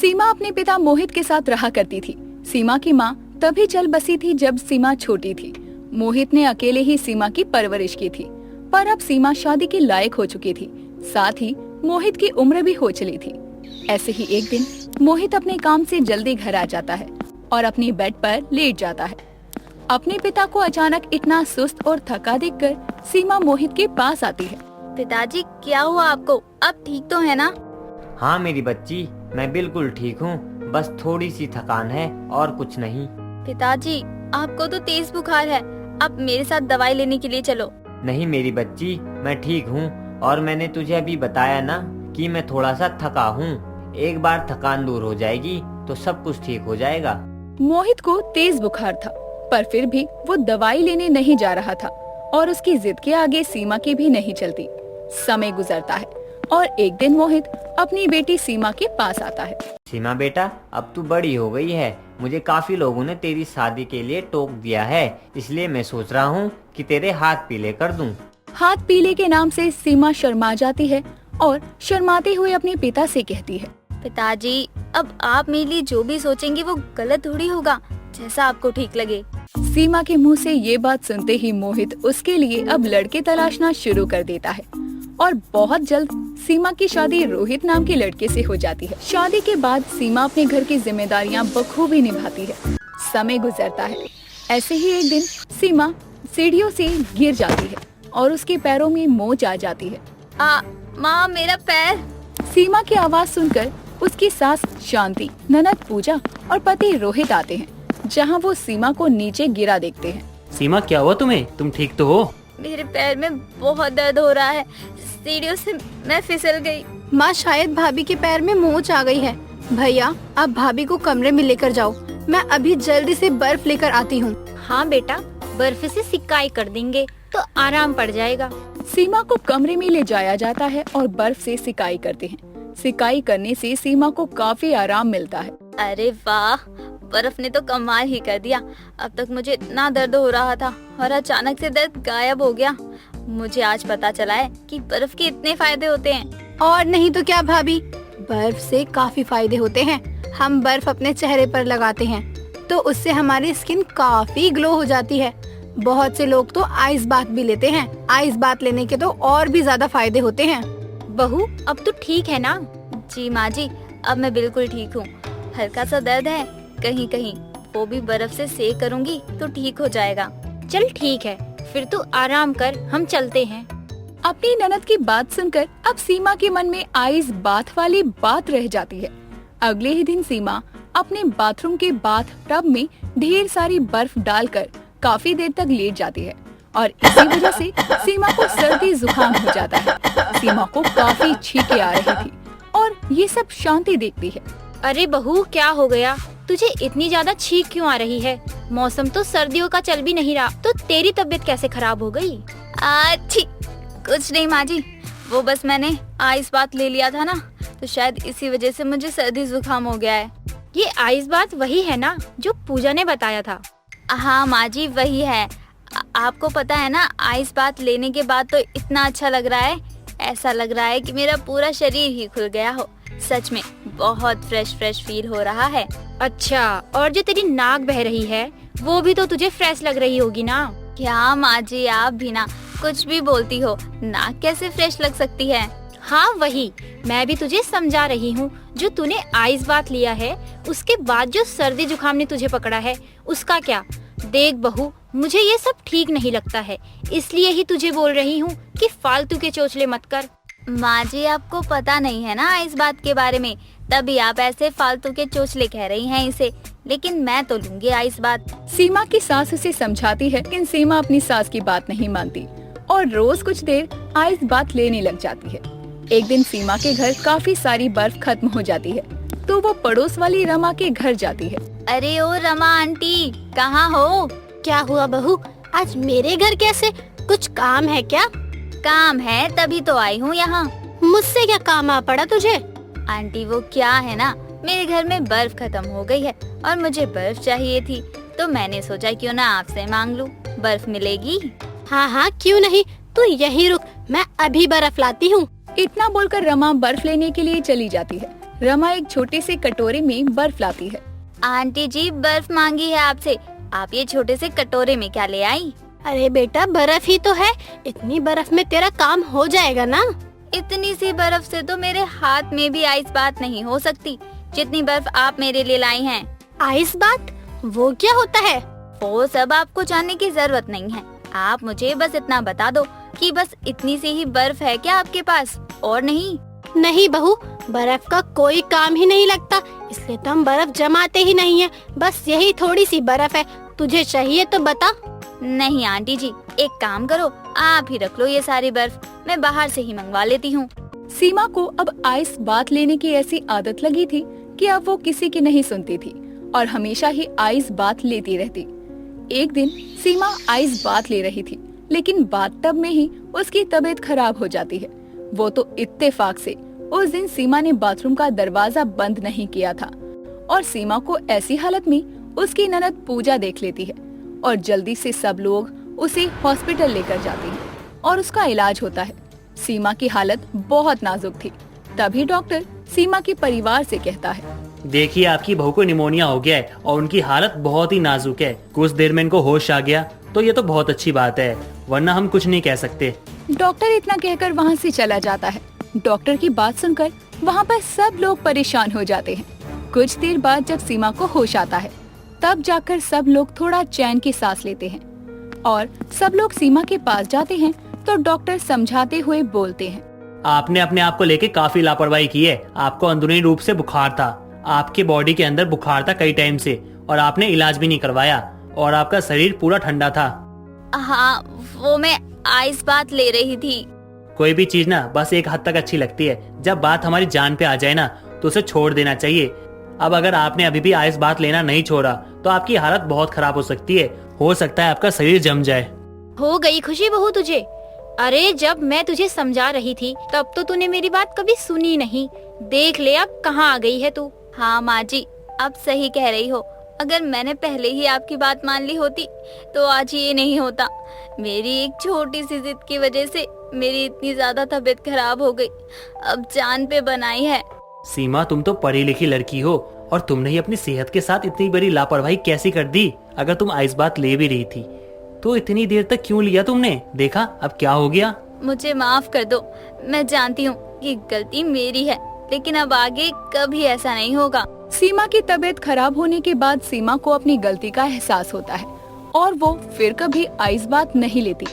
सीमा अपने पिता मोहित के साथ रहा करती थी। सीमा की माँ तभी चल बसी थी जब सीमा छोटी थी। मोहित ने अकेले ही सीमा की परवरिश की थी, पर अब सीमा शादी के लायक हो चुकी थी। साथ ही मोहित की उम्र भी हो चली थी। ऐसे ही एक दिन मोहित अपने काम से जल्दी घर आ जाता है और अपनी बेड पर लेट जाता है। अपने पिता को अचानक इतना सुस्त और थका देखकर सीमा मोहित के पास आती है। पिताजी, क्या हुआ आपको? अब ठीक तो है ना? हाँ मेरी बच्ची, मैं बिल्कुल ठीक हूँ, बस थोड़ी सी थकान है और कुछ नहीं। पिताजी, आपको तो तेज बुखार है, आप मेरे साथ दवाई लेने के लिए चलो। नहीं मेरी बच्ची, मैं ठीक हूँ और मैंने तुझे अभी बताया ना कि मैं थोड़ा सा थका हूँ। एक बार थकान दूर हो जाएगी तो सब कुछ ठीक हो जाएगा। मोहित को तेज बुखार था, पर फिर भी वो दवाई लेने नहीं जा रहा था और उसकी जिद के आगे सीमा की भी नहीं चलती। समय गुजरता है और एक दिन मोहित अपनी बेटी सीमा के पास आता है। सीमा बेटा, अब तू बड़ी हो गई है, मुझे काफी लोगों ने तेरी शादी के लिए टोक दिया है, इसलिए मैं सोच रहा हूँ कि तेरे हाथ पीले कर दूं। हाथ पीले के नाम से सीमा शर्मा जाती है और शर्माते हुए अपने पिता से कहती है, पिताजी, अब आप मेरे लिए जो भी सोचेंगे वो गलत थोड़ी होगा, जैसा आपको ठीक लगे। सीमा के मुंह से ये बात सुनते ही मोहित उसके लिए अब लड़के तलाशना शुरू कर देता है और बहुत जल्द सीमा की शादी रोहित नाम के लड़के से हो जाती है। शादी के बाद सीमा अपने घर की जिम्मेदारियां बखूबी निभाती है। समय गुजरता है। ऐसे ही एक दिन सीमा सीढ़ियों से गिर जाती है और उसके पैरों में मोच आ जाती है। माँ, मेरा पैर। सीमा की आवाज सुनकर उसकी सास शांति, ननद पूजा और पति रोहित आते हैं, जहां वो सीमा को नीचे गिरा देखते हैं। सीमा, क्या हुआ तुम्हें? तुम ठीक तो हो? मेरे पैर में बहुत दर्द हो रहा है, सीढ़ियों से मैं फिसल गई। माँ, शायद भाभी के पैर में मोच आ गई है। भैया, आप भाभी को कमरे में लेकर जाओ, मैं अभी जल्दी से बर्फ लेकर आती हूँ। हाँ बेटा, बर्फ से सिकाई कर देंगे तो आराम पड़ जाएगा। सीमा को कमरे में ले जाया जाता है और बर्फ से सिकाई करते हैं। सिकाई करने से सीमा को काफी आराम मिलता है। अरे वाह, बर्फ ने तो कमाल ही कर दिया। अब तक मुझे इतना दर्द हो रहा था और अचानक से दर्द गायब हो गया। मुझे आज पता चला है कि बर्फ के इतने फायदे होते हैं। और नहीं तो क्या भाभी, बर्फ से काफी फायदे होते हैं। हम बर्फ अपने चेहरे पर लगाते हैं तो उससे हमारी स्किन काफी ग्लो हो जाती है। बहुत से लोग तो आइस बाथ भी लेते हैं। आइस बाथ लेने के तो और भी ज्यादा फायदे होते हैं। बहू, अब तो ठीक है ना? जी माँ जी, अब मैं बिल्कुल ठीक हूँ। हल्का सा दर्द है कहीं कहीं, वो भी बर्फ से सेक करूँगी तो ठीक हो जाएगा। चल ठीक है, फिर तू आराम कर, हम चलते हैं। अपनी ननद की बात सुनकर अब सीमा के मन में आइस बाथ वाली बात रह जाती है। अगले ही दिन सीमा अपने बाथरूम के बाथ टब में ढेर सारी बर्फ डालकर काफी देर तक लेट जाती है और इसी वजह से सीमा को सर्दी जुकाम हो जाता है। सीमा को काफी छींकें आ रही थी और ये सब शांति देखती है। अरे बहू, क्या हो गया? तुझे इतनी ज्यादा छींक क्यों आ रही है? मौसम तो सर्दियों का चल भी नहीं रहा, तो तेरी तबीयत कैसे खराब हो गई? कुछ नहीं माँ जी, वो बस मैंने आइस बात ले लिया था ना, तो शायद इसी वजह से मुझे सर्दी जुकाम हो गया है। ये आइस बात वही है ना जो पूजा ने बताया था? हाँ माँ जी, वही है। आपको पता है ना, आइस बात लेने के बाद तो इतना अच्छा लग रहा है, ऐसा लग रहा है कि मेरा पूरा शरीर ही खुल गया हो। सच में बहुत फ्रेश फील हो रहा है। अच्छा, और जो तेरी नाक बह रही है वो भी तो तुझे फ्रेश लग रही होगी ना? क्या माँ जी, आप भी ना कुछ भी बोलती हो, नाक कैसे फ्रेश लग सकती है? हाँ वही, मैं भी तुझे समझा रही हूँ। जो तूने आइस बात लिया है उसके बाद जो सर्दी जुकाम ने तुझे पकड़ा है उसका क्या? देख बहू, मुझे ये सब ठीक नहीं लगता है, इसलिए ही तुझे बोल रही हूँ कि फालतू के चोचले मत कर। माँ जी, आपको पता नहीं है ना इस बात के बारे में, तभी आप ऐसे फालतू के चोचले कह रही हैं इसे, लेकिन मैं तो लूंगी आइस बात। सीमा की सास उसे समझाती है, लेकिन सीमा अपनी सास की बात नहीं मानती और रोज कुछ देर आइस बात लेने लग जाती है। एक दिन सीमा के घर काफी सारी बर्फ खत्म हो जाती है, तो वो पड़ोस वाली रमा के घर जाती है। अरे ओ रमा आंटी, कहाँ हो? क्या हुआ बहू, आज मेरे घर कैसे? कुछ काम है क्या? काम है तभी तो आई हूँ यहाँ। मुझसे क्या काम आ पड़ा तुझे? आंटी वो क्या है ना, मेरे घर में बर्फ खत्म हो गई है और मुझे बर्फ चाहिए थी, तो मैंने सोचा क्यों ना आपसे मांग लूं, बर्फ मिलेगी? हाँ हाँ, क्यों नहीं, तू यहीं रुक, मैं अभी बर्फ लाती हूँ। इतना बोलकर रमा बर्फ लेने के लिए चली जाती है, रमा एक छोटे से कटोरे में बर्फ लाती है। आंटी जी बर्फ मांगी है आपसे, आप ये छोटे से कटोरे में क्या ले आई? अरे बेटा बर्फ ही तो है, इतनी बर्फ में तेरा काम हो जाएगा ना। इतनी सी बर्फ से तो मेरे हाथ में भी आइस बात नहीं हो सकती, जितनी बर्फ आप मेरे लिए लाई हैं। आइस बात वो क्या होता है? वो सब आपको जानने की जरूरत नहीं है। आप मुझे बस इतना बता दो कि बस इतनी सी ही बर्फ है क्या आपके पास, और नहीं? नहीं बहू, बर्फ का कोई काम ही नहीं लगता, इसलिए तो हम बर्फ जमाते ही नहीं है। बस यही थोड़ी सी बर्फ है, तुझे चाहिए तो बता। नहीं आंटी जी, एक काम करो, आप ही रख लो ये सारी बर्फ, मैं बाहर से ही मंगवा लेती हूँ। सीमा को अब आइस बात लेने की ऐसी आदत लगी थी कि अब वो किसी की नहीं सुनती थी और हमेशा ही आइस बात लेती रहती। एक दिन सीमा आइस बात ले रही थी, लेकिन बाथटब में ही उसकी तबीयत खराब हो जाती है। वो तो इत्तेफाक से उस दिन सीमा ने बाथरूम का दरवाजा बंद नहीं किया था और सीमा को ऐसी हालत में उसकी ननद पूजा देख लेती है और जल्दी से सब लोग उसे हॉस्पिटल लेकर जाते हैं और उसका इलाज होता है। सीमा की हालत बहुत नाजुक थी। तभी डॉक्टर सीमा के परिवार से कहता है, देखिए आपकी बहू को निमोनिया हो गया है और उनकी हालत बहुत ही नाजुक है। कुछ देर में इनको होश आ गया तो ये तो बहुत अच्छी बात है, वरना हम कुछ नहीं कह सकते। डॉक्टर इतना कहकर वहाँ से चला जाता है। डॉक्टर की बात सुनकर वहाँ पर सब लोग परेशान हो जाते हैं। कुछ देर बाद जब सीमा को होश आता है, तब जाकर सब लोग थोड़ा चैन की सांस लेते हैं और सब लोग सीमा के पास जाते हैं तो डॉक्टर समझाते हुए बोलते हैं, आपने अपने आप को लेके काफी लापरवाही की है। आपको अंदरूनी रूप से बुखार था, आपके बॉडी के अंदर बुखार था कई टाइम से और आपने इलाज भी नहीं करवाया और आपका शरीर पूरा ठंडा था। हाँ, वो मैं आइस बात ले रही थी। कोई भी चीज ना बस एक हद तक अच्छी लगती है, जब बात हमारी जान पे आ जाए ना तो उसे छोड़ देना चाहिए। अब अगर आपने अभी भी आइस बात लेना नहीं छोड़ा तो आपकी हालत बहुत खराब हो सकती है। हो सकता है आपका शरीर जम जाए। हो गई खुशी बहू तुझे? अरे जब मैं तुझे समझा रही थी तब तो तूने मेरी बात कभी सुनी नहीं। देख ले अब कहाँ आ गई है तू। हाँ माँ जी, आप सही कह रही हो। अगर मैंने पहले ही आपकी बात मान ली होती तो आज ये नहीं होता। मेरी एक छोटी सी जिद की वजह से मेरी इतनी ज्यादा तबीयत खराब हो गई, अब जान पे बनाई है। सीमा, तुम तो पढ़ी लिखी लड़की हो और तुमने ही अपनी सेहत के साथ इतनी बड़ी लापरवाही कैसी कर दी? अगर तुम आइस बात ले भी रही थी तो इतनी देर तक क्यों लिया तुमने? देखा अब क्या हो गया। मुझे माफ कर दो, मैं जानती हूँ कि गलती मेरी है, लेकिन अब आगे कभी ऐसा नहीं होगा। सीमा की तबीयत खराब होने के बाद सीमा को अपनी गलती का एहसास होता है और वो फिर कभी आइस बात नहीं लेती।